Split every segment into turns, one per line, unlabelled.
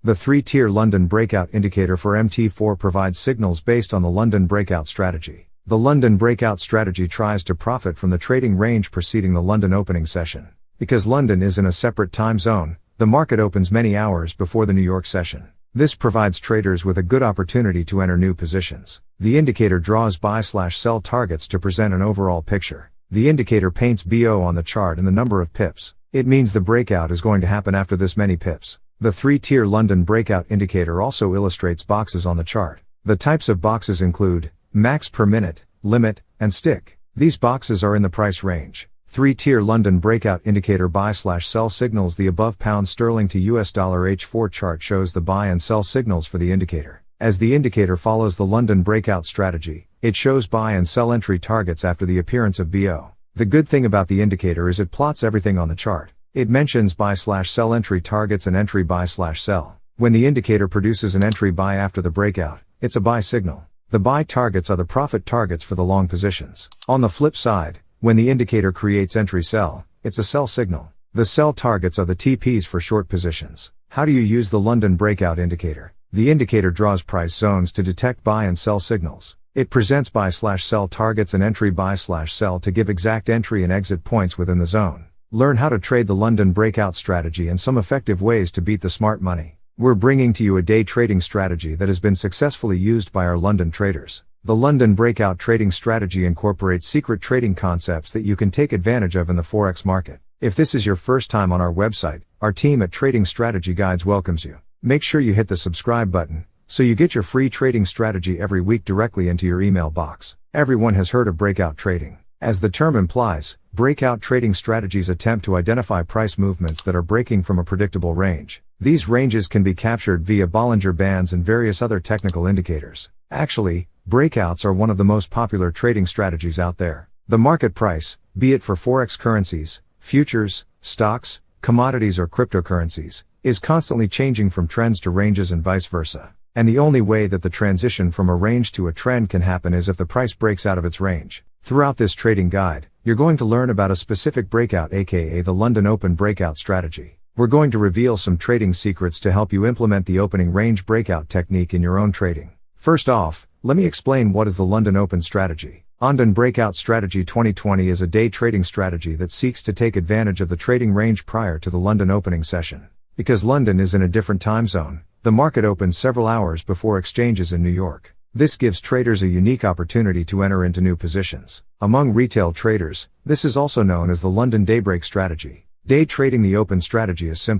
The 3-tier London breakout indicator for MT4 provides signals based on the London breakout strategy. The London breakout strategy tries to profit from the trading range preceding the London opening session. Because London is in a separate time zone, the market opens many hours before the New York session. This provides traders with a good opportunity to enter new positions. The indicator draws buy/sell targets to present an overall picture. The indicator paints BO on the chart and the number of pips. It means the breakout is going to happen after this many pips. The 3-tier London breakout indicator also illustrates boxes on the chart. The types of boxes include max per minute, limit, and stick. These boxes are in the price range. 3-tier London breakout indicator buy/sell signals. The above pound sterling to US dollar H4 chart shows the buy and sell signals for the indicator. As the indicator follows the London breakout strategy, it shows buy and sell entry targets after the appearance of BO. The good thing about the indicator is it plots everything on the chart. It mentions buy/sell entry targets and entry buy/sell. When the indicator produces an entry buy after the breakout, it's a buy signal. The buy targets are the profit targets for the long positions. On the flip side, when the indicator creates entry sell, it's a sell signal. The sell targets are the TPs for short positions. How do you use the London breakout indicator? The indicator draws price zones to detect buy and sell signals. It presents buy/sell targets and entry buy/sell to give exact entry and exit points within the zone. Learn how to trade the London breakout strategy and some effective ways to beat the smart money. We're bringing to you a day trading strategy that has been successfully used by our London traders. The London breakout trading strategy incorporates secret trading concepts that you can take advantage of in the Forex market. If this is your first time on our website, our team at Trading Strategy Guides welcomes you. Make sure you hit the subscribe button, so you get your free trading strategy every week directly into your email box. Everyone has heard of breakout trading. As the term implies, breakout trading strategies attempt to identify price movements that are breaking from a predictable range. These ranges can be captured via Bollinger Bands and various other technical indicators. Actually, breakouts are one of the most popular trading strategies out there. The market price, be it for Forex currencies, futures, stocks, commodities or cryptocurrencies, is constantly changing from trends to ranges and vice versa. And the only way that the transition from a range to a trend can happen is if the price breaks out of its range. Throughout this trading guide, you're going to learn about a specific breakout, aka the London Open breakout strategy. We're going to reveal some trading secrets to help you implement the opening range breakout technique in your own trading. First off, let me explain what is the London Open strategy. London Breakout Strategy 2020 is a day trading strategy that seeks to take advantage of the trading range prior to the London opening session. Because London is in a different time zone, the market opens several hours before exchanges in New York. This gives traders a unique opportunity to enter into new positions. Among retail traders, this is also known as the London Daybreak strategy. Day trading the open strategy is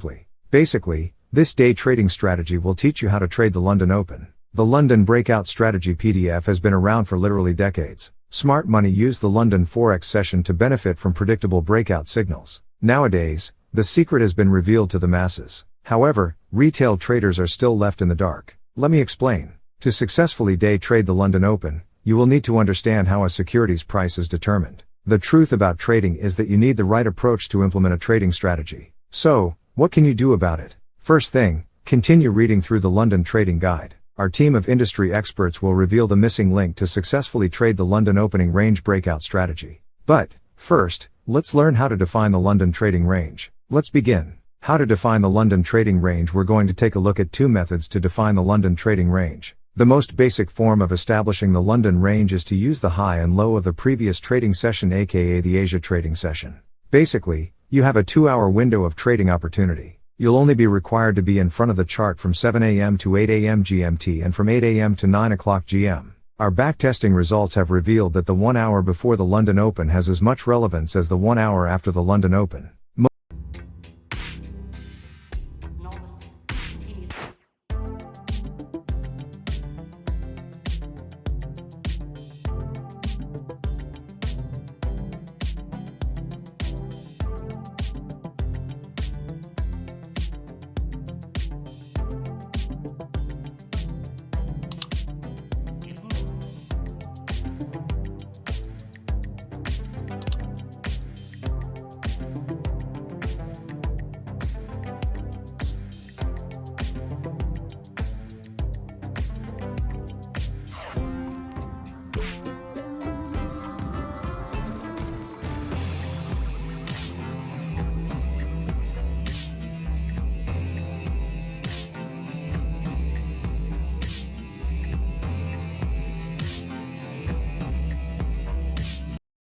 basically, this day trading strategy will teach you how to trade the London Open. The London Breakout Strategy PDF has been around for literally decades. Smart money used the London Forex session to benefit from predictable breakout signals. Nowadays, the secret has been revealed to the masses. However, retail traders are still left in the dark. Let me explain. To successfully day trade the London Open, you will need to understand how a security's price is determined. The truth about trading is that you need the right approach to implement a trading strategy. So, what can you do about it? First thing, continue reading through the London Trading Guide. Our team of industry experts will reveal the missing link to successfully trade the London opening range breakout strategy. But, first, let's learn how to define the London trading range. Let's begin. How to define the London trading range. We're going to take a look at two methods to define the London trading range. The most basic form of establishing the London range is to use the high and low of the previous trading session, aka the Asia trading session. Basically, you have a 2-hour window of trading opportunity. You'll only be required to be in front of the chart from 7 a.m. to 8 a.m. GMT and from 8 a.m. to 9 o'clock GM. Our backtesting results have revealed that the 1 hour before the London Open has as much relevance as the 1 hour after the London Open.